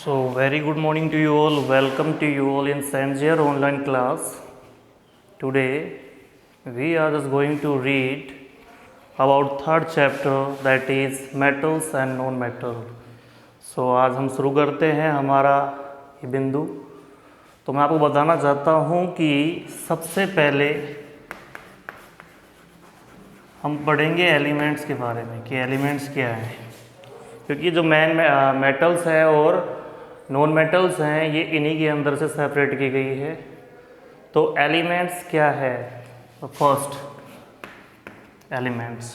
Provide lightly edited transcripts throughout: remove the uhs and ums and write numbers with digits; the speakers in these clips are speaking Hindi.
So, very good morning to you all. Welcome to you all in Sanjay online class. Today, we are just going to read about third chapter, that is metals and non-metal. So, आज हम शुरू करते हैं हमारा ये बिंदु। तो मैं आपको बताना चाहता हूँ कि सबसे पहले हम पढ़ेंगे एलिमेंट्स के बारे में कि एलिमेंट्स क्या हैं, क्योंकि जो मेटल्स है और नॉन मेटल्स हैं ये इन्हीं के अंदर से सेपरेट की गई है। तो एलिमेंट्स क्या है? First elements,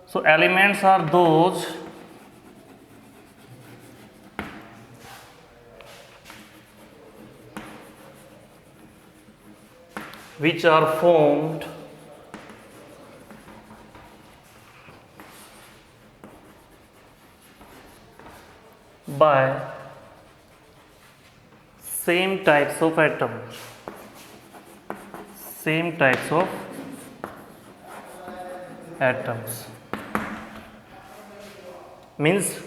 so elements are those which are formed by same types of atoms, मीन्स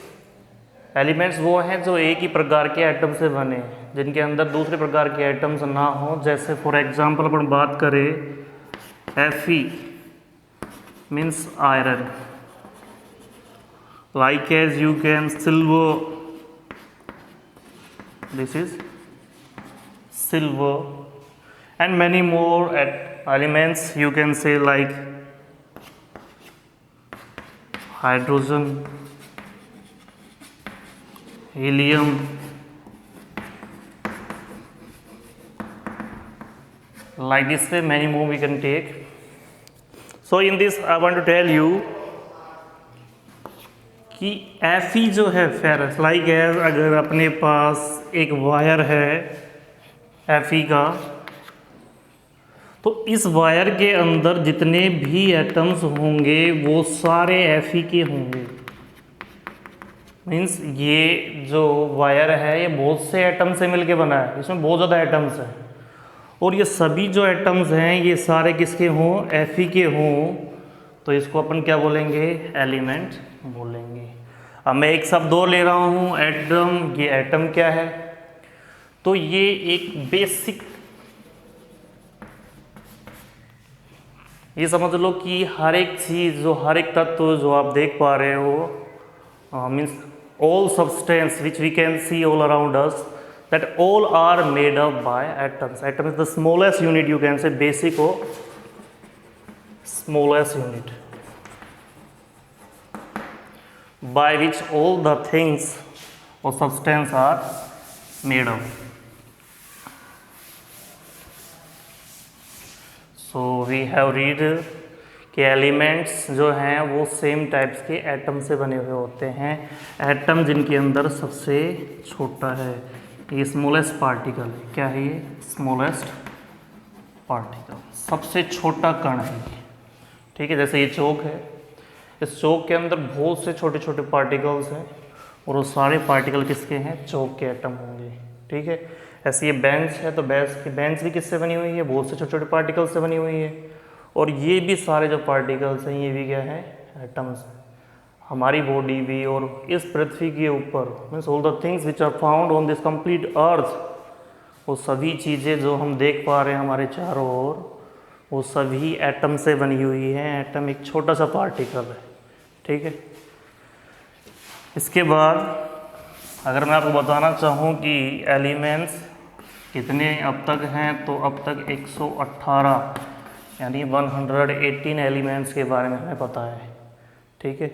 एलिमेंट्स वो हैं जो एक ही प्रकार के एटम से बने, जिनके अंदर दूसरे प्रकार के एटम्स ना हो। जैसे फॉर एग्जांपल अपन बात करें Fe means iron, like as you can silver, this is silver, and many more elements you can say like hydrogen, helium, like this way many more we can take. So in this I want to tell you कि Fe जो है फेरस, लाइक एज अगर अपने पास एक वायर है Fe का, तो इस वायर के अंदर जितने भी एटम्स होंगे वो सारे Fe के होंगे। मीन्स ये जो वायर है ये बहुत से एटम से मिलके बना है, इसमें बहुत ज़्यादा एटम्स हैं, और ये सभी जो एटम्स हैं ये सारे किसके हों? Fe के हों, तो इसको अपन क्या बोलेंगे? एलिमेंट बोलेंगे। अब मैं एक शब्द और ले रहा हूँ, एटम। ये एटम क्या है? तो ये एक बेसिक, ये समझ लो कि हर एक चीज़ जो, हर एक तत्व जो आप देख पा रहे हो, means all substance which we can see all around us, that all are made up by atoms. Atom is the smallest unit, you can say basic or smallest unit, by which all the things or substance are made up. So we have read कि एलिमेंट्स जो हैं वो सेम टाइप्स के एटम से बने हुए होते हैं। एटम जिनके अंदर सबसे छोटा है ये स्मॉलेस्ट पार्टिकल है। क्या है ये? स्मॉलेस्ट पार्टिकल, सबसे छोटा कण है। ठीक है, जैसे ये चौक है, इस चौक के अंदर बहुत से छोटे छोटे पार्टिकल्स हैं और वो सारे पार्टिकल किसके हैं? चौक के एटम होंगे। ठीक है, ऐसे ये बेंच है, तो बेंच भी किससे बनी हुई है? बहुत से छोटे छोटे पार्टिकल से बनी हुई है। और ये भी सारे जो पार्टिकल्स हैं ये भी क्या है? एटम्स हैं। हमारी बॉडी भी और इस पृथ्वी के ऊपर, means all the things which are found on this complete earth, वो सभी चीज़ें जो हम देख पा रहे हैं हमारे चारों ओर, वो सभी एटम से बनी हुई हैं। एटम एक छोटा सा पार्टिकल है। ठीक है, इसके बाद अगर मैं आपको बताना चाहूँ कि एलिमेंट्स कितने अब तक हैं, तो अब तक 118 यानी 118 एलिमेंट्स के बारे में हमें पता है। ठीक है,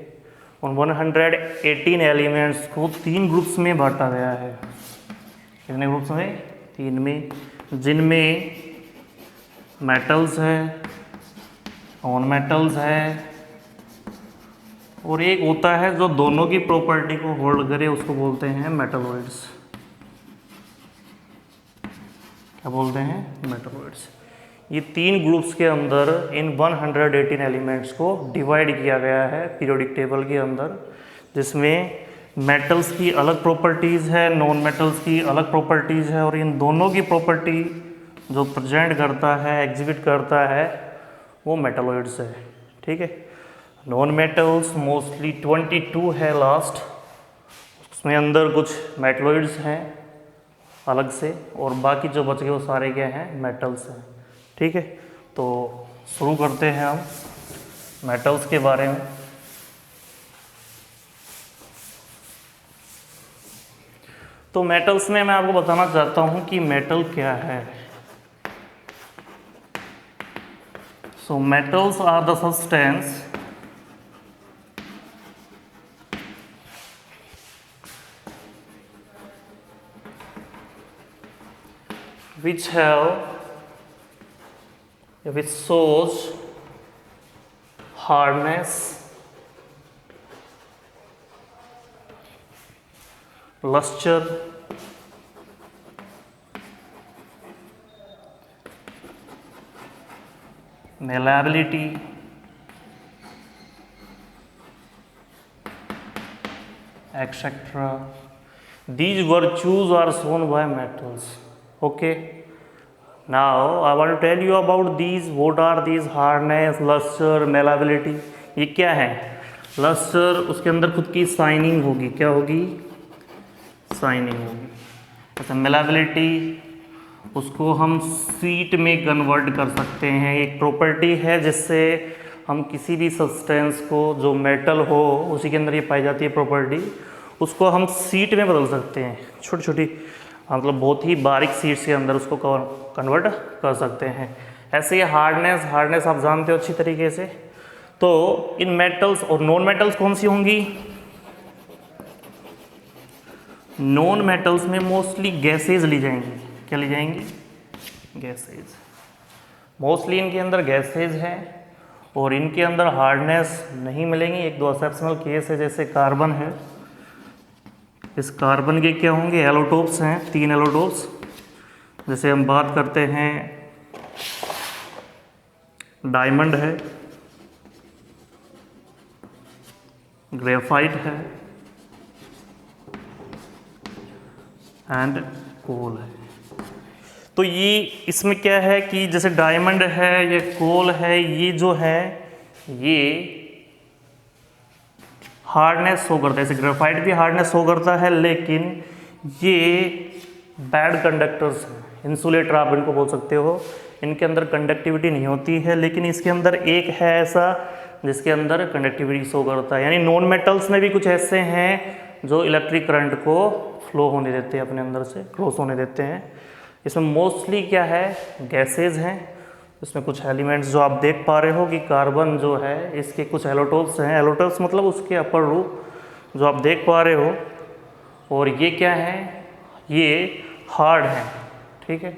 उन 118 एलिमेंट्स को 3 ग्रुप्स में बांटा गया है। कितने ग्रुप्स में? 3 में, जिनमें मेटल्स है, नॉन मेटल्स है, और एक होता है जो दोनों की प्रॉपर्टी को होल्ड करे, उसको बोलते हैं मेटलॉइड्स। क्या बोलते हैं? मेटलॉइड्स। ये 3 ग्रुप्स के अंदर इन 118 एलिमेंट्स को डिवाइड किया गया है पीरियोडिक टेबल के अंदर, जिसमें मेटल्स की अलग प्रॉपर्टीज़ है, नॉन मेटल्स की अलग प्रॉपर्टीज़ है, और इन दोनों की प्रॉपर्टी जो प्रेजेंट करता है, एग्जिबिट करता है, वो मेटलॉइड्स है। ठीक है, नॉन मेटल्स मोस्टली 22 है लास्ट, उसमें अंदर कुछ मेटलॉइड्स हैं अलग से, और बाकी जो बच गए वो सारे क्या हैं, मेटल्स हैं। ठीक है, तो शुरू करते हैं हम मेटल्स के बारे में। तो मेटल्स में मैं आपको बताना चाहता हूं कि मेटल क्या है। So metals are the substance which shows hardness, luster, malleability, etc. These virtues are shown by metals. Okay, now I want to tell you about these. What are these? Hardness, luster, malleability. ये क्या है? लस्टर, उसके अंदर खुद की शाइनिंग होगी। क्या होगी? शाइनिंग होगी। अच्छा, malleability, उसको हम शीट में कन्वर्ट कर सकते हैं। एक प्रॉपर्टी है जिससे हम किसी भी सब्सटेंस को, जो मेटल हो उसी के अंदर ये पाई जाती है प्रॉपर्टी, उसको हम शीट में बदल सकते हैं। छोटी छोटी, मतलब बहुत ही बारीक शीट्स के अंदर उसको कन्वर्ट कर सकते हैं। ऐसे ही हार्डनेस आप जानते हो अच्छी तरीके से। तो इन मेटल्स और नॉन मेटल्स कौन सी होंगी? नॉन मेटल्स में मोस्टली गैसेज ली जाएंगी। क्या ली जाएंगी? गैसेज। मोस्टली इनके अंदर गैसेज है और इनके अंदर हार्डनेस नहीं मिलेंगी। एक दो एक्सेप्शनल केस है, जैसे कार्बन है। इस कार्बन के क्या होंगे? एलोटोप्स हैं, 3 एलोटोप्स। जैसे हम बात करते हैं, डायमंड है, ग्रेफाइट है एंड कोल है। तो ये इसमें क्या है कि जैसे डायमंड है, ये कोल है, ये जो है ये हार्डनेस शो करता है। जैसे ग्रेफाइट भी हार्डनेस शो करता है, लेकिन ये बैड कंडक्टर्स हैं, इंसुलेटर आप इनको बोल सकते हो। इनके अंदर कंडक्टिविटी नहीं होती है, लेकिन इसके अंदर एक है ऐसा जिसके अंदर कंडक्टिविटी शो करता है। यानी नॉन मेटल्स में भी कुछ ऐसे हैं जो इलेक्ट्रिक करंट को फ्लो होने देते हैं, अपने अंदर से क्रॉस होने देते हैं। इसमें मोस्टली क्या है? गैसेज हैं। इसमें कुछ एलिमेंट्स जो आप देख पा रहे हो कि कार्बन जो है इसके कुछ एलोटोप्स हैं। एलोटोप्स मतलब उसके अपर रूप जो आप देख पा रहे हो। और ये क्या है? ये हार्ड है। ठीक है,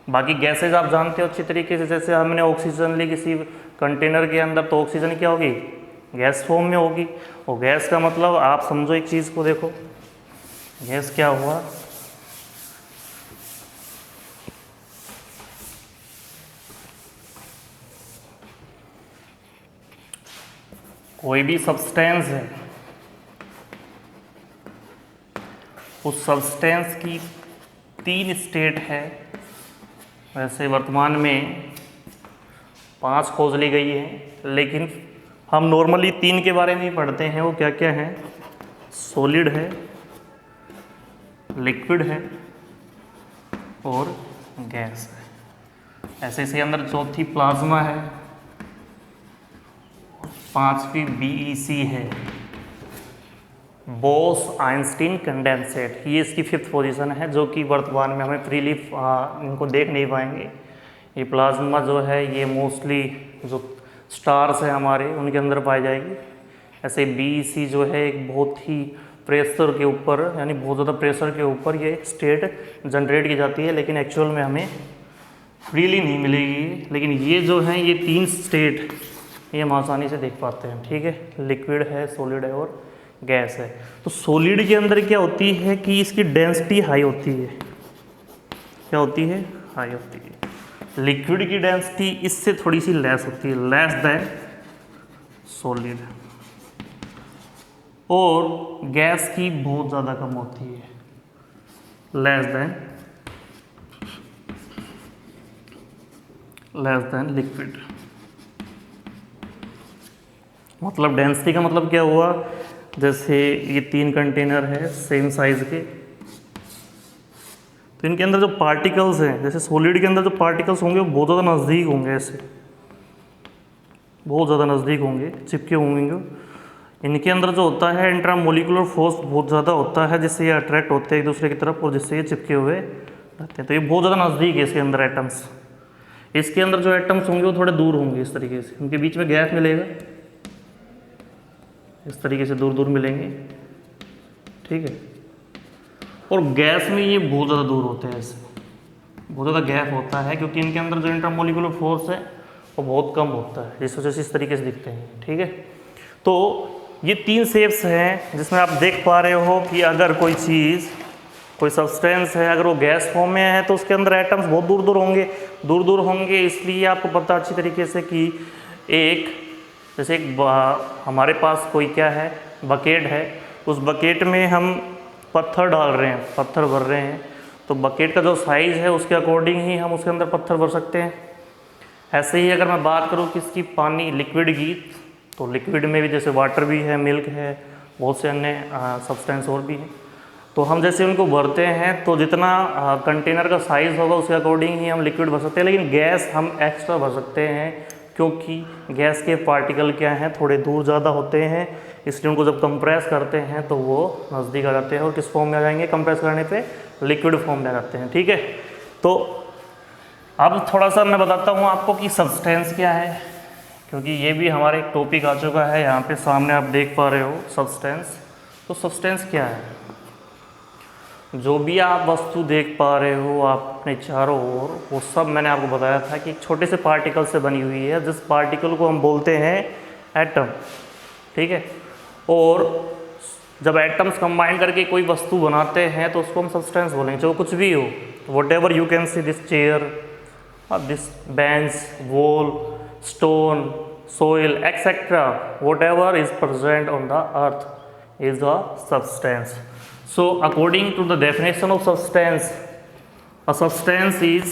बाकी गैसेज आप जानते हो अच्छी तरीके से। जैसे हमने ऑक्सीजन ली किसी कंटेनर के अंदर, तो ऑक्सीजन क्या होगी? गैस फॉर्म में होगी। और गैस का मतलब आप समझो, एक चीज़ को देखो, गैस क्या हुआ? कोई भी सब्सटेंस है, उस सब्सटेंस की 3 स्टेट है। वैसे वर्तमान में 5 खोज ली गई है, लेकिन हम नॉर्मली 3 के बारे में ही पढ़ते हैं। वो क्या क्या है? सॉलिड है, लिक्विड है और गैस है। ऐसे इसके अंदर चौथी प्लाज्मा है, 5वीं BEC है, बोस आइंस्टीन कंडेंसेट। ये इसकी 5th पोजीशन है, जो कि वर्तमान में हमें फ्रीली इनको देख नहीं पाएंगे। ये प्लाज्मा जो है ये मोस्टली जो स्टार्स हैं हमारे, उनके अंदर पाई जाएगी। ऐसे BEC जो है एक बहुत ही प्रेशर के ऊपर, यानी बहुत ज़्यादा प्रेशर के ऊपर ये स्टेट जनरेट की जाती है, लेकिन एक्चुअल में हमें फ्रीली नहीं मिलेगी। लेकिन ये जो है ये 3 स्टेट ये हम आसानी से देख पाते हैं। ठीक है, लिक्विड है, सॉलिड है और गैस है। तो सॉलिड के अंदर क्या होती है कि इसकी डेंसिटी हाई होती है। क्या होती है? हाई होती है। लिक्विड की डेंसिटी इससे थोड़ी सी लेस होती है, लेस देन सॉलिड। और गैस की बहुत ज़्यादा कम होती है, लेस देन लिक्विड। मतलब डेंसिटी का मतलब क्या हुआ? जैसे ये 3 कंटेनर है सेम साइज़ के, तो इनके अंदर जो पार्टिकल्स हैं, जैसे सॉलिड के अंदर जो पार्टिकल्स होंगे वो बहुत ज़्यादा नज़दीक होंगे, ऐसे बहुत ज़्यादा नज़दीक होंगे, चिपके होंगे। इनके अंदर जो होता है इंट्रामोलिकुलर फोर्स बहुत ज़्यादा होता है, जिससे ये अट्रैक्ट होते हैं एक दूसरे की तरफ और जिससे ये चिपके हुए रहते हैं। तो ये बहुत ज़्यादा नज़दीक है इसके अंदर एटम्स। इसके अंदर जो एटम्स होंगे वो थोड़े दूर होंगे, इस तरीके से उनके बीच में गैप मिलेगा, इस तरीके से दूर दूर मिलेंगे, ठीक है। और गैस में ये बहुत ज़्यादा दूर होते हैं, ऐसे बहुत ज़्यादा गैप होता है, क्योंकि इनके अंदर जो इंट्रामोलिकुलर फोर्स है वो बहुत कम होता है, जिस वजह से इस तरीके से दिखते हैं, ठीक है। तो ये 3 शेप्स हैं जिसमें आप देख पा रहे हो कि अगर कोई चीज़, कोई सब्सटेंस है, अगर वो गैस फॉर्म में है तो उसके अंदर एटम्स बहुत दूर दूर होंगे। इसलिए आपको पता अच्छी तरीके से कि जैसे हमारे पास कोई क्या है, बकेट है, उस बकेट में हम पत्थर डाल रहे हैं, पत्थर भर रहे हैं, तो बकेट का जो साइज़ है उसके अकॉर्डिंग ही हम उसके अंदर पत्थर भर सकते हैं। ऐसे ही अगर मैं बात करूँ किसकी, पानी, लिक्विड की, तो लिक्विड में भी जैसे वाटर भी है, मिल्क है, बहुत से अन्य सब्सटेंस और भी हैं। तो हम जैसे उनको भरते हैं तो जितना कंटेनर का साइज़ होगा उसके अकॉर्डिंग ही हम लिक्विड भर सकते हैं। लेकिन गैस हम एक्स्ट्रा भर सकते हैं, क्योंकि गैस के पार्टिकल क्या हैं, थोड़े दूर ज़्यादा होते हैं, इसलिए उनको जब कंप्रेस करते हैं तो वो नज़दीक आ जाते हैं और किस फॉर्म में आ जाएंगे, कंप्रेस करने पे लिक्विड फॉर्म में आ जाते हैं, ठीक है। तो अब थोड़ा सा मैं बताता हूँ आपको कि सब्सटेंस क्या है, क्योंकि ये भी हमारा एक टॉपिक आ चुका है। यहाँ पे सामने आप देख पा रहे हो सब्सटेंस। तो सब्सटेंस क्या है? जो भी आप वस्तु देख पा रहे हो आप अपने चारों ओर, वो सब मैंने आपको बताया था कि एक छोटे से पार्टिकल से बनी हुई है, जिस पार्टिकल को हम बोलते हैं एटम, ठीक है। और जब एटम्स कंबाइन करके कोई वस्तु बनाते हैं तो उसको हम सब्सटेंस बोलेंगे, जो कुछ भी हो। What ever you can C, this chair, this bench, wall, stone, soil, etc. Whatever is present on the earth is a substance. So according to the definition of substance, a substance is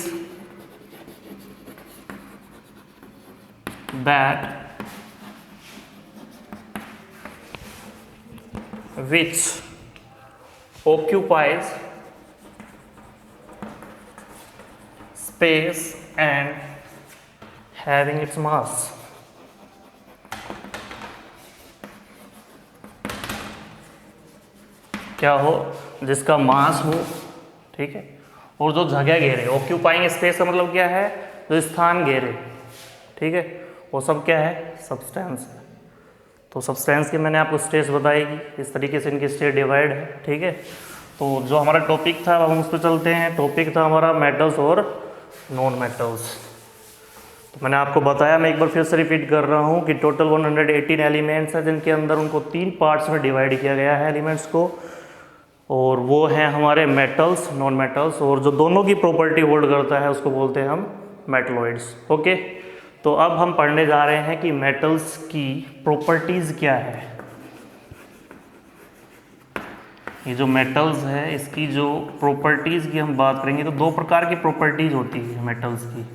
that which occupies space and having its mass. क्या हो? जिसका मास हो, ठीक है, और जो जगह घेरे। ऑक्यूपाइंग स्पेस का मतलब क्या है? जो स्थान घेरे, ठीक है, वो सब क्या है? सब्सटेंस है। तो सब्सटेंस के मैंने आपको स्टेज बताएगी, इस तरीके से इनके स्टेज डिवाइड है, ठीक है। तो जो हमारा टॉपिक था हम उस पर चलते हैं। टॉपिक था हमारा मेटल्स और नॉन मेटल्स। तो मैंने आपको बताया, मैं एक बार फिर से रिपीट कर रहा हूँ कि टोटल 118 एलिमेंट्स हैं, जिनके अंदर उनको 3 पार्ट्स में डिवाइड किया गया है एलिमेंट्स को, और वो हैं हमारे मेटल्स, नॉन मेटल्स, और जो दोनों की प्रॉपर्टी होल्ड करता है उसको बोलते हैं हम मेटलॉइड्स। ओके, तो अब हम पढ़ने जा रहे हैं कि मेटल्स की प्रॉपर्टीज़ क्या है। ये जो मेटल्स है इसकी जो प्रॉपर्टीज़ की हम बात करेंगे तो 2 प्रकार की प्रॉपर्टीज़ होती है मेटल्स की।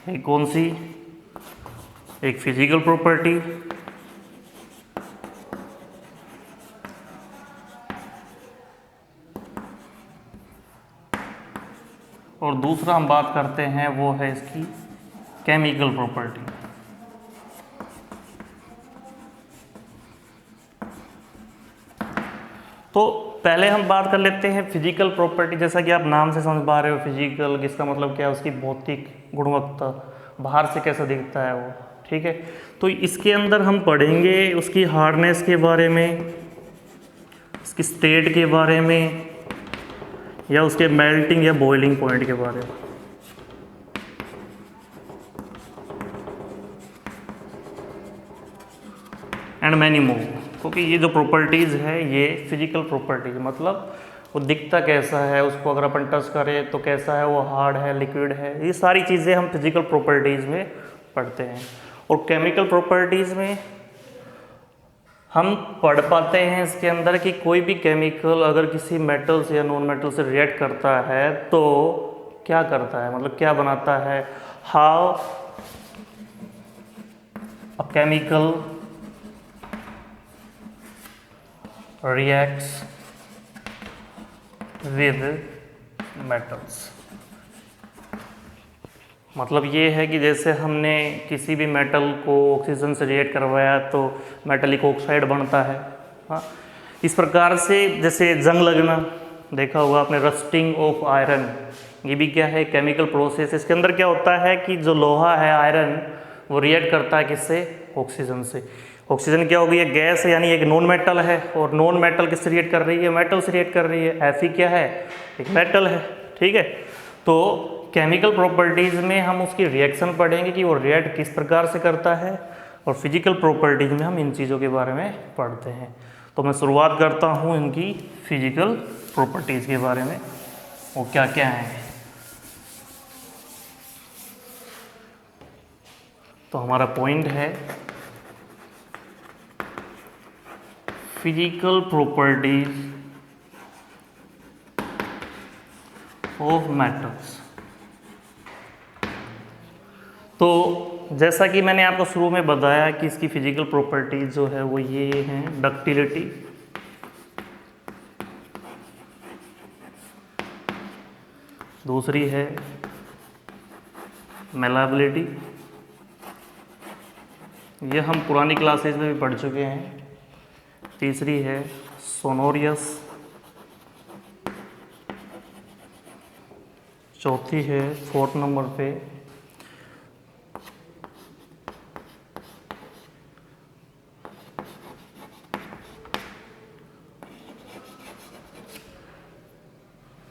एक कौन सी? एक फिजिकल प्रॉपर्टी, और दूसरा हम बात करते हैं वो है इसकी केमिकल प्रॉपर्टी। तो पहले हम बात कर लेते हैं फिजिकल प्रॉपर्टी। जैसा कि आप नाम से समझ पा रहे हो, फिजिकल, इसका मतलब क्या है? उसकी भौतिक गुणवत्ता, बाहर से कैसा दिखता है वो, ठीक है। तो इसके अंदर हम पढ़ेंगे उसकी हार्डनेस के बारे में, उसकी स्टेट के बारे में, या उसके मेल्टिंग या बॉइलिंग पॉइंट के बारे में। एंड मैनी मोर, क्योंकि ये जो प्रॉपर्टीज़ है ये फिजिकल प्रॉपर्टीज, मतलब वो दिखता कैसा है, उसको अगर अपन टच करें तो कैसा है, वो हार्ड है, लिक्विड है, ये सारी चीज़ें हम फिजिकल प्रॉपर्टीज़ में पढ़ते हैं। और केमिकल प्रॉपर्टीज़ में हम पढ़ पाते हैं इसके अंदर कि कोई भी केमिकल अगर किसी मेटल से या नॉन मेटल से रिएक्ट करता है तो क्या करता है, मतलब क्या बनाता है। How a chemical reacts with metals। मतलब ये है कि जैसे हमने किसी भी मेटल को ऑक्सीजन से रिएक्ट करवाया तो मेटलिक ऑक्साइड बनता है। हाँ, इस प्रकार से जैसे जंग लगना देखा होगा आपने, रस्टिंग ऑफ आयरन, ये भी क्या है, केमिकल प्रोसेस। इसके अंदर क्या होता है कि जो लोहा है आयरन, वो रिएक्ट करता है किससे, ऑक्सीजन से। ऑक्सीजन क्या होगी, एक गैस है, यानी एक नॉन मेटल है, और नॉन मेटल किससे रिएक्ट कर रही है, मेटल से रिएक्ट कर रही है। Fe क्या है, एक मेटल है, ठीक है। तो केमिकल प्रॉपर्टीज़ में हम उसकी रिएक्शन पढ़ेंगे कि वो रिएक्ट किस प्रकार से करता है, और फिजिकल प्रॉपर्टीज़ में हम इन चीज़ों के बारे में पढ़ते हैं। तो मैं शुरुआत करता हूँ इनकी फिजिकल प्रॉपर्टीज़ के बारे में, वो क्या क्या हैं। तो हमारा पॉइंट है फिजिकल प्रॉपर्टीज ऑफ मेटल्स। तो जैसा कि मैंने आपको शुरू में बताया कि इसकी फिजिकल प्रॉपर्टीज जो है वो ये हैं, डक्टिलिटी, दूसरी है मेलाबिलिटी, ये हम पुरानी क्लासेज में भी पढ़ चुके हैं। तीसरी है सोनोरियस, चौथी है 4th नंबर पे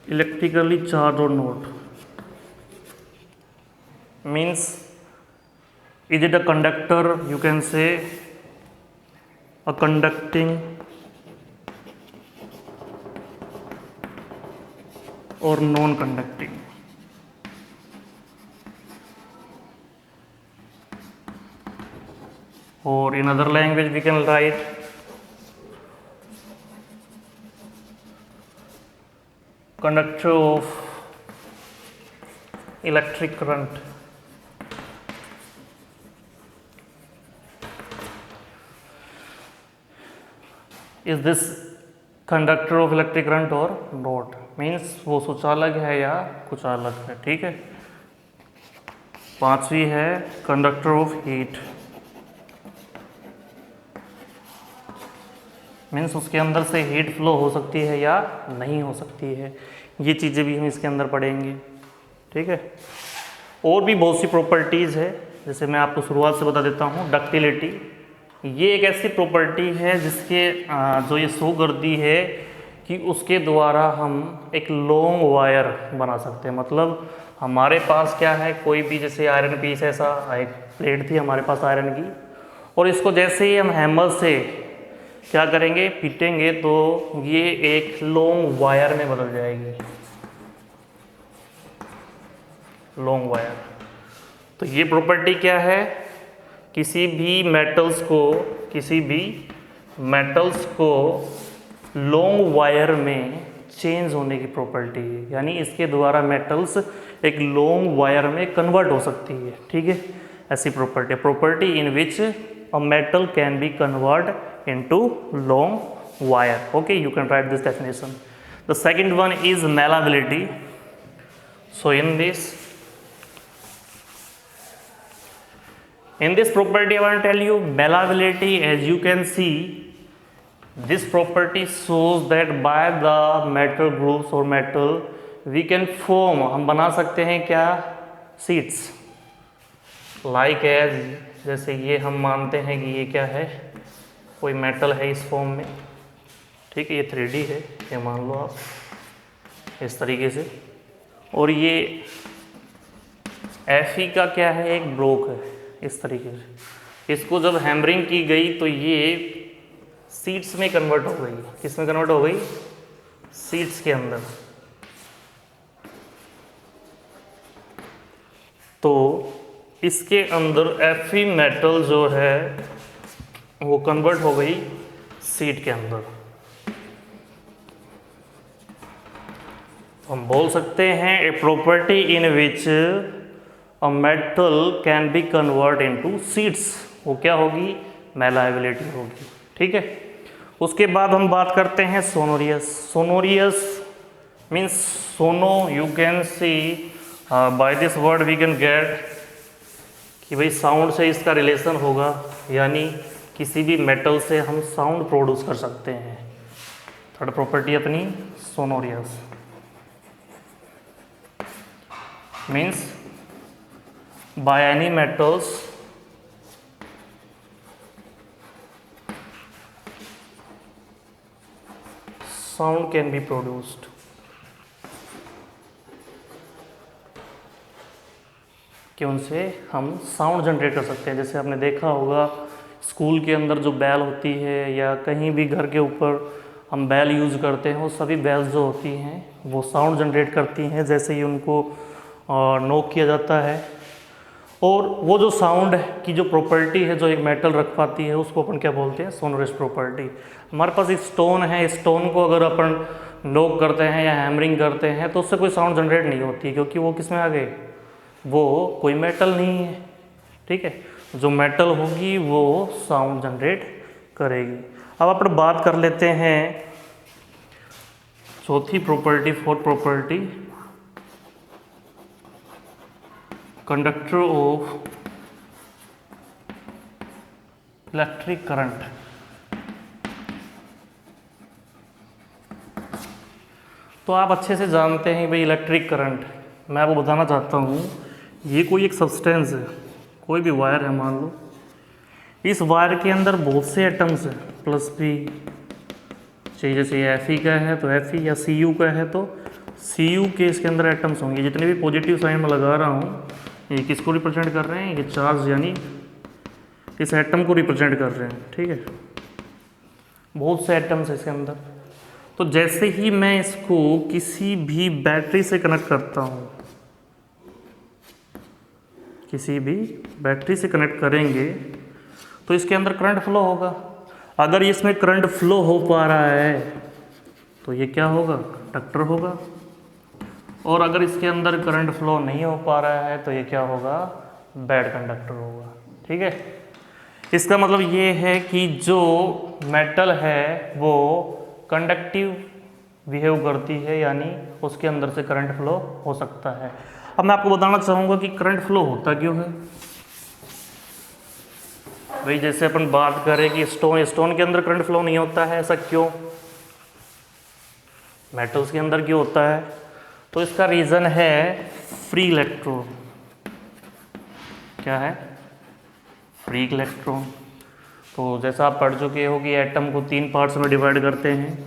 इलेक्ट्रिकली चार्ज और note. Means is it a conductor, you can say a conducting or non-conducting। or in other language we can write conductor of electric current। Is this conductor of electric current or not? Means वो सुचालक है या कुचालक है, ठीक है। पांचवी है कंडक्टर ऑफ हीट, मीन्स उसके अंदर से हीट फ्लो हो सकती है या नहीं हो सकती है। ये चीज़ें भी हम इसके अंदर पढ़ेंगे, ठीक है। और भी बहुत सी प्रॉपर्टीज़ है, जैसे मैं आपको शुरुआत से बता देता हूँ। डक्टिलिटी, ये एक ऐसी प्रॉपर्टी है जिसके जो ये शो करती है कि उसके द्वारा हम एक लॉन्ग वायर बना सकते हैं। मतलब हमारे पास क्या है, कोई भी जैसे आयरन पीस, ऐसा एक प्लेट थी हमारे पास आयरन की, और इसको जैसे ही हम हैमर से क्या करेंगे, पीटेंगे, तो ये एक लॉन्ग वायर में बदल जाएगी, लॉन्ग वायर। तो ये प्रॉपर्टी क्या है, किसी भी मेटल्स को लॉन्ग वायर में चेंज होने की प्रॉपर्टी है। यानी इसके द्वारा मेटल्स एक लॉन्ग वायर में कन्वर्ट हो सकती है, ठीक है। ऐसी property in which a metal can be convert into long wire. Okay, you can write this definition. The second one is malleability. So in this property I want to tell you malleability. As you can see, this property shows that by the metal groups or metal we can form, हम बना सकते हैं क्या, sheets, like as, जैसे ये हम मानते हैं कि ये क्या है, कोई मेटल है इस फॉर्म में, ठीक है। ये 3D है, ये मान लो आप इस तरीके से, और ये Fe का क्या है, एक ब्लॉक है इस तरीके से। इसको जब हैमरिंग की गई तो ये सीट्स में कन्वर्ट हो गई। किस में कन्वर्ट हो गई, सीट्स के अंदर। तो इसके अंदर Fe मेटल जो है वो कन्वर्ट हो गई सीट के अंदर। हम बोल सकते हैं a property in which a metal can be convert into sheets, वो क्या होगी, मेलाबिलिटी होगी, ठीक है। उसके बाद हम बात करते हैं sonorous. Sonorous means sono, you can see by this word we can get कि भाई साउंड से इसका रिलेशन होगा, यानी किसी भी मेटल से हम साउंड प्रोड्यूस कर सकते हैं। थर्ड प्रॉपर्टी अपनी sonorous means by any metals sound can be produced. कि उनसे हम साउंड जनरेट कर सकते हैं। जैसे आपने देखा होगा स्कूल के अंदर जो बैल होती है या कहीं भी घर के ऊपर हम बैल यूज़ करते हैं, वो सभी बैल्स जो होती हैं वो साउंड जनरेट करती हैं जैसे ही उनको नॉक किया जाता है। और वो जो साउंड की जो प्रॉपर्टी है जो एक मेटल रख पाती है उसको अपन क्या बोलते हैं, सोनोरस प्रॉपर्टी। हमारे पास एक स्टोन है, स्टोन को अगर अपन नॉक करते हैं या हैमरिंग करते हैं तो उससे कोई साउंड जनरेट नहीं होती, क्योंकि वो किस में आ गए, वो कोई मेटल नहीं है। ठीक है, जो मेटल होगी वो साउंड जनरेट करेगी। अब अपन बात कर लेते हैं चौथी property, fourth property, conductor of electric current. तो आप अच्छे से जानते हैं भाई इलेक्ट्रिक करंट, मैं आपको बताना चाहता हूँ ये कोई एक सब्सटेंस है, कोई भी वायर है मान लो, इस वायर के अंदर बहुत से एटम्स हैं, प्लस भी चाहिए, जैसे Fe का है तो Fe या Cu का है तो Cu के इसके अंदर एटम्स होंगे। जितने भी पॉजिटिव साइन में लगा रहा हूँ ये किसको रिप्रेजेंट कर रहे हैं, ये चार्ज यानी इस एटम को रिप्रेजेंट कर रहे हैं। ठीक है, बहुत से एटम्स है इसके अंदर। तो जैसे ही मैं इसको किसी भी बैटरी से कनेक्ट करता हूँ, किसी भी बैटरी से कनेक्ट करेंगे तो इसके अंदर करंट फ्लो होगा। अगर इसमें करंट फ्लो हो पा रहा है तो ये क्या होगा, कंडक्टर होगा। और अगर इसके अंदर करंट फ्लो नहीं हो पा रहा है तो ये क्या होगा, बैड कंडक्टर होगा। ठीक है, इसका मतलब ये है कि जो मेटल है वो कंडक्टिव बिहेव करती है, यानी उसके अंदर से करंट फ्लो हो सकता है। अब मैं आपको बताना चाहूँगा कि करंट फ्लो होता क्यों है। भाई जैसे अपन बात करें कि स्टोन के अंदर करंट फ्लो नहीं होता है, ऐसा क्यों, मेटल्स के अंदर क्यों होता है, तो इसका रीज़न है फ्री इलेक्ट्रॉन। क्या है, फ्री इलेक्ट्रॉन। तो जैसा आप पढ़ चुके हो कि एटम को 3 पार्ट्स में डिवाइड करते हैं,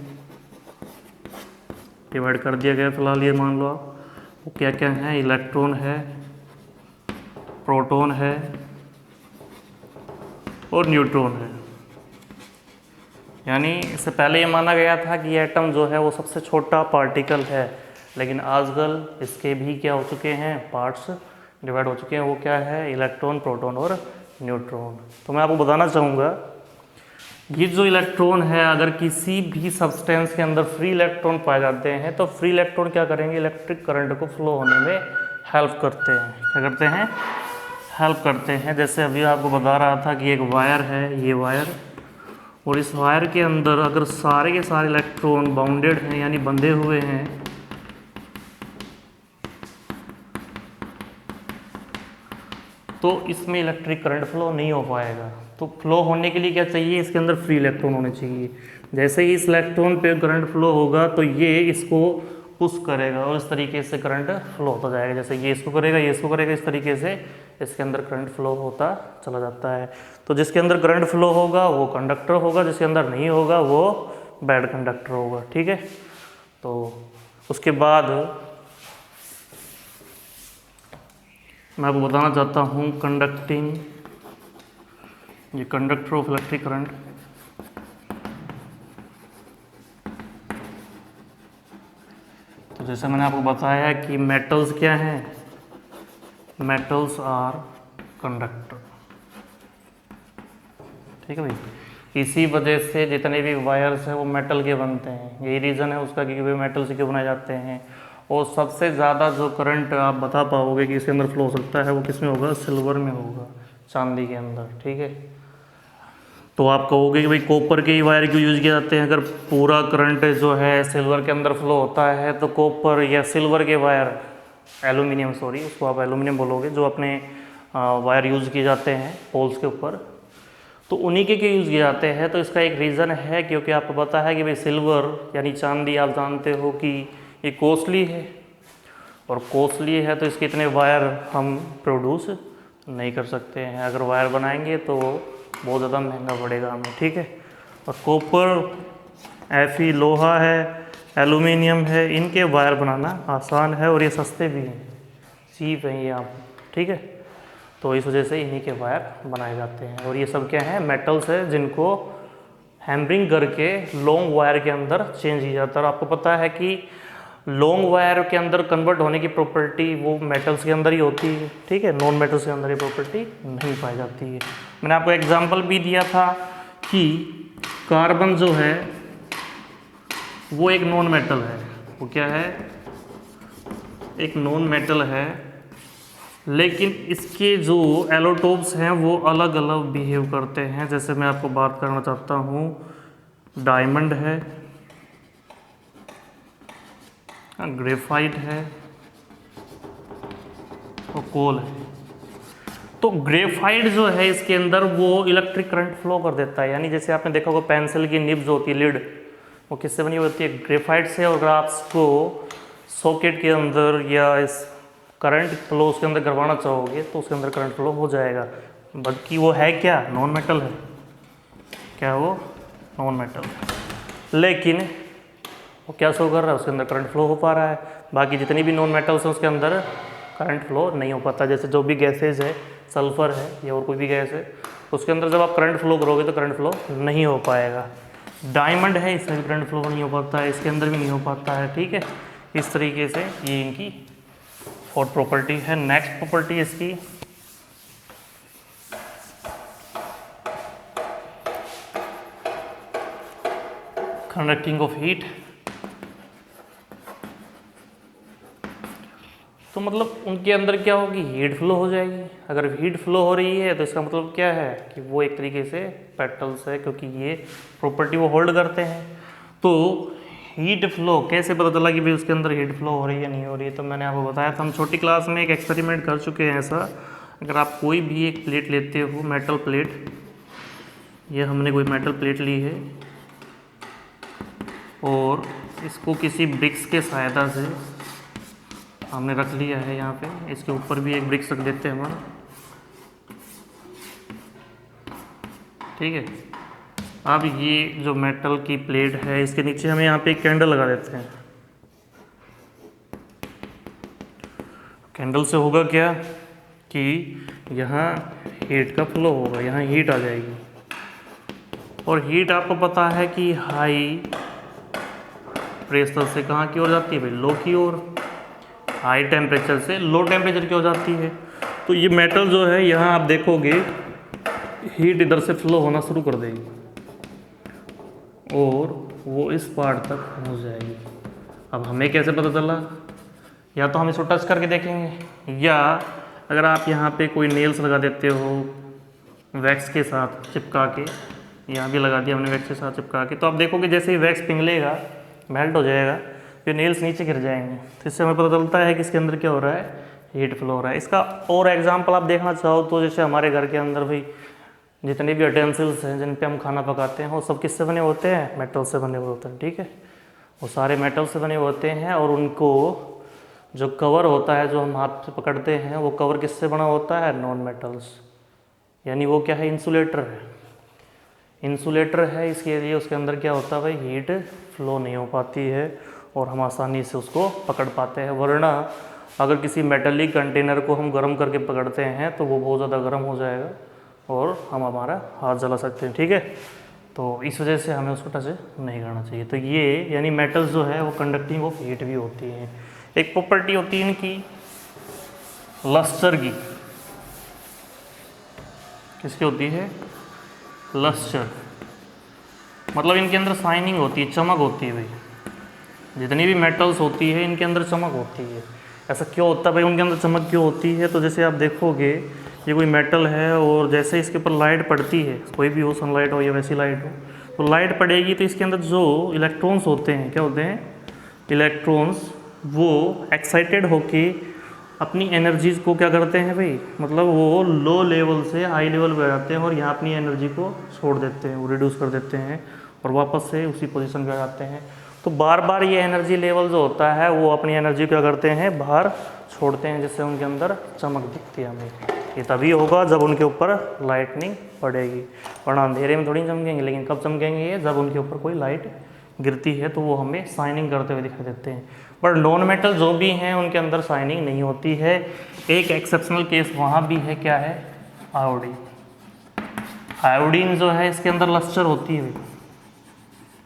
डिवाइड कर दिया गया फिलहाल, ये मान लो आप, वो क्या क्या है, इलेक्ट्रॉन है, प्रोटॉन है और न्यूट्रॉन है। यानी इससे पहले ये माना गया था कि एटम जो है वो सबसे छोटा पार्टिकल है, लेकिन आजकल इसके भी क्या हो चुके हैं, पार्ट्स डिवाइड हो चुके हैं। वो क्या है, इलेक्ट्रॉन, प्रोटॉन और न्यूट्रॉन। तो मैं आपको बताना चाहूँगा ये जो इलेक्ट्रॉन है, अगर किसी भी सब्सटेंस के अंदर फ्री इलेक्ट्रॉन पाए जाते हैं तो फ्री इलेक्ट्रॉन क्या करेंगे, इलेक्ट्रिक करंट को फ्लो होने में हेल्प करते हैं। क्या करते हैं, हेल्प करते हैं। जैसे अभी आपको बता रहा था कि एक वायर है, ये वायर, और इस वायर के अंदर अगर सारे के सारे इलेक्ट्रॉन बाउंडेड हैं यानी बंधे हुए हैं, तो इसमें इलेक्ट्रिक करंट फ्लो नहीं हो पाएगा। तो फ्लो होने के लिए क्या चाहिए, इसके अंदर फ्री इलेक्ट्रॉन होने चाहिए। जैसे ही इस इलेक्ट्रॉन पे करंट फ्लो होगा तो ये इसको पुश करेगा और इस तरीके से करंट फ्लो होता जाएगा। जैसे ये इसको करेगा, ये इसको करेगा, इस तरीके से इसके अंदर करंट फ्लो होता चला जाता है। तो जिसके अंदर करंट फ्लो होगा वो कंडक्टर होगा, जिसके अंदर नहीं होगा वो बैड कंडक्टर होगा। ठीक है, तो उसके बाद मैं आपको बताना चाहता हूँ कंडक्टिंग, ये कंडक्टर ऑफ इलेक्ट्रिक करंट। तो जैसे मैंने आपको बताया कि मेटल्स क्या हैं, मेटल्स आर कंडक्टर। ठीक है भाई, इसी वजह से जितने भी वायर्स हैं वो मेटल के बनते हैं। यही रीज़न है उसका कि वे मेटल से क्यों बनाए जाते हैं। और सबसे ज़्यादा जो करंट आप बता पाओगे कि इसके अंदर फ्लो हो सकता है वो किस में होगा, सिल्वर में होगा, चांदी के अंदर। ठीक है, तो आप कहोगे कि भाई कॉपर के ही वायर क्यों यूज किए जाते हैं? अगर पूरा करंट जो है सिल्वर के अंदर फ्लो होता है तो कॉपर या सिल्वर के वायर, एल्यूमिनियम, सॉरी उसको आप एल्यूमिनियम बोलोगे, जो अपने वायर यूज़ किए जाते हैं पोल्स के ऊपर, तो उन्हीं के यूज़ किए जाते हैं। तो इसका एक रीज़न है, क्योंकि आपको पता है कि भाई सिल्वर यानी चांदी, आप जानते हो कि ये कॉस्टली है, और कॉस्टली है तो इसके इतने वायर हम प्रोड्यूस नहीं कर सकते हैं। अगर वायर बनाएंगे तो बहुत ज़्यादा महंगा पड़ेगा हमें, ठीक है। और कॉपर, Fe लोहा है, एल्यूमिनियम है, इनके वायर बनाना आसान है और ये सस्ते भी हैं, चीप हैं ये आप, ठीक है। तो इस वजह से इन्हीं के वायर बनाए जाते हैं। और ये सब क्या है? मेटल्स है, जिनको हैमरिंग करके लॉन्ग वायर के अंदर चेंज किया जाता है। और आपको पता है कि लॉन्ग वायर के अंदर कन्वर्ट होने की प्रॉपर्टी वो मेटल्स के अंदर ही होती है, ठीक है। नॉन मेटल्स के अंदर ये प्रॉपर्टी नहीं पाई जाती है। मैंने आपको एग्जांपल भी दिया था कि कार्बन जो है वो एक नॉन मेटल है। वो क्या है? एक नॉन मेटल है, लेकिन इसके जो एलोटोप्स हैं वो अलग अलग बिहेव करते हैं। जैसे मैं आपको बात करना चाहता हूँ, डायमंड है, ग्रेफाइट है और कोल है। तो ग्रेफाइट जो है इसके अंदर वो इलेक्ट्रिक करंट फ्लो कर देता है। यानी जैसे आपने देखा होगा पेंसिल की निब्स होती है, लिड, वो किससे बनी होती है? ग्रेफाइट से। और अगर आप उसको सॉकेट के अंदर या इस करंट फ्लो उसके अंदर करवाना चाहोगे तो उसके अंदर करंट फ्लो हो जाएगा। बल्कि वो है क्या? नॉन मेटल है। क्या वो? Non metal. लेकिन वो क्या शो कर रहा है? उसके अंदर करंट फ्लो हो पा रहा है। बाकी जितनी भी नॉन मेटल्स हैं उसके अंदर करंट फ्लो नहीं हो पाता। जैसे जो भी गैसेज है, सल्फर है या और कोई भी गैस है, उसके अंदर जब आप करंट फ्लो करोगे तो करंट फ्लो नहीं हो पाएगा। डायमंड है, इसमें भी करंट फ्लो नहीं हो पाता है, इसके अंदर भी नहीं हो पाता है, ठीक है। इस तरीके से ये इनकी फोर्थ प्रॉपर्टी है। नेक्स्ट प्रॉपर्टी इसकी कंडक्टिंग ऑफ हीट। तो मतलब उनके अंदर क्या होगी? हीट फ्लो हो जाएगी। अगर हीट फ्लो हो रही है तो इसका मतलब क्या है कि वो एक तरीके से पेटल्स है, क्योंकि ये प्रॉपर्टी वो होल्ड करते हैं। तो हीट फ्लो कैसे पता चला कि भाई उसके अंदर हीट फ्लो हो रही है नहीं हो रही है? तो मैंने आपको बताया था, हम छोटी क्लास में एक एक्सपेरिमेंट कर चुके हैं ऐसा। अगर आप कोई भी एक प्लेट लेते हो, मेटल प्लेट, ये हमने कोई मेटल प्लेट ली है और इसको किसी ब्रिक्स के सहायता से हमने रख लिया है यहाँ पे। इसके ऊपर भी एक ब्रिक्स रख देते हैं हम, ठीक है। अब ये जो मेटल की प्लेट है, इसके नीचे हमें यहाँ पे एक कैंडल लगा देते हैं। कैंडल से होगा क्या कि यहाँ हीट का फ्लो होगा, यहाँ हीट आ जाएगी। और हीट आपको पता है कि हाई प्रेशर से कहाँ की ओर जाती है भाई? लो की ओर। हाई टेम्परेचर से लो टेम्परेचर की हो जाती है। तो ये मेटल जो है, यहाँ आप देखोगे हीट इधर से फ्लो होना शुरू कर देगी और वो इस पार्ट तक हो जाएगी। अब हमें कैसे पता चला? या तो हम इसको टच करके देखेंगे, या अगर आप यहाँ पे कोई नेल्स लगा देते हो वैक्स के साथ चिपका के, यहाँ भी लगा दिया हमने वैक्स के साथ चिपका के, तो आप देखोगे जैसे ही वैक्स पिघलेगा, मेल्ट हो जाएगा, फिर नेल्स नीचे गिर जाएंगे। तो इससे हमें पता चलता है कि इसके अंदर क्या हो रहा है? हीट फ्लो हो रहा है। इसका और एग्जांपल आप देखना चाहो तो जैसे हमारे घर के अंदर भाई जितने भी यूटेंसिल्स हैं जिन पे हम खाना पकाते हैं, वो सब किससे बने होते हैं? मेटल से बने हुए होते हैं, ठीक है। वो सारे मेटल से बने होते हैं। और उनको जो कवर होता है, जो हम हाथ से पकड़ते हैं, वो कवर किससे बना होता है? Non metals. यानी वो क्या है? इंसुलेटर है। इंसुलेटर है, इसके लिए उसके अंदर क्या होता है भाई? हीट फ्लो नहीं हो पाती है और हम आसानी से उसको पकड़ पाते हैं। वरना अगर किसी मेटलिक कंटेनर को हम गर्म करके पकड़ते हैं तो वो बहुत ज़्यादा गर्म हो जाएगा और हम हमारा हाथ जला सकते हैं, ठीक है। तो इस वजह से हमें उसको टच नहीं करना चाहिए। तो ये यानी मेटल्स जो है वो कंडक्टिंग ऑफ हीट भी होती हैं। एक प्रॉपर्टी होती है इनकी लस्टर की। किसकी होती है? लस्टर। मतलब इनके अंदर शाइनिंग होती है, चमक होती है भाई। जितनी भी मेटल्स होती है इनके अंदर चमक होती है। ऐसा क्यों होता है भाई? उनके अंदर चमक क्यों होती है? तो जैसे आप देखोगे ये कोई मेटल है और जैसे इसके ऊपर लाइट पड़ती है, कोई भी हो, सनलाइट हो या वैसी लाइट हो, तो लाइट पड़ेगी तो इसके अंदर जो इलेक्ट्रॉन्स होते हैं, क्या होते हैं, इलेक्ट्रॉन्स, वो एक्साइटेड होके अपनी एनर्जीज को क्या करते हैं भाई, मतलब वो लो लेवल से हाई लेवल पे जाते हैं और यहाँ अपनी एनर्जी को छोड़ देते हैं, वो रिड्यूस कर देते हैं और वापस से उसी पोजीशन पे जाते हैं। तो बार बार ये एनर्जी लेवल जो होता है वो अपनी एनर्जी क्या करते हैं, बाहर छोड़ते हैं, जिससे उनके अंदर चमक दिखती है हमें। ये तभी होगा जब उनके ऊपर लाइटनिंग पड़ेगी, वरना अंधेरे में थोड़ी चमकेंगे। लेकिन कब चमकेंगे ये, जब उनके ऊपर कोई लाइट गिरती है तो वो हमें शाइनिंग करते हुए दिखाई देते हैं। पर नॉन मेटल जो भी हैं उनके अंदर शाइनिंग नहीं होती है। एक एक्सेप्शनल केस वहाँ भी है, क्या है, आयोडीन। आयोडीन जो है इसके अंदर लस्टर होती है,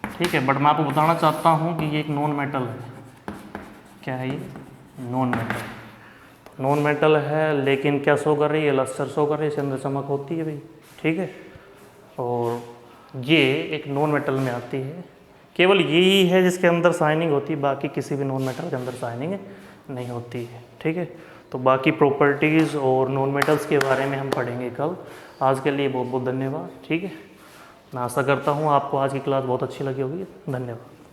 ठीक है, बट मैं आपको बताना चाहता हूँ कि ये एक नॉन मेटल है। क्या है ये, नॉन मेटल। नॉन मेटल है लेकिन क्या शो कर रही है, लस्टर शो कर रही है, इसके अंदर चमक होती है भाई, ठीक है। और ये एक नॉन मेटल में आती है, केवल यही है जिसके अंदर शाइनिंग होती है, बाकी किसी भी नॉन मेटल के अंदर शाइनिंग नहीं होती है, ठीक है। तो बाकी प्रॉपर्टीज़ और नॉन मेटल्स के बारे में हम पढ़ेंगे कल। आज के लिए बहुत बहुत धन्यवाद, ठीक है। मैं आशा करता हूँ आपको आज की क्लास बहुत अच्छी लगी होगी। धन्यवाद।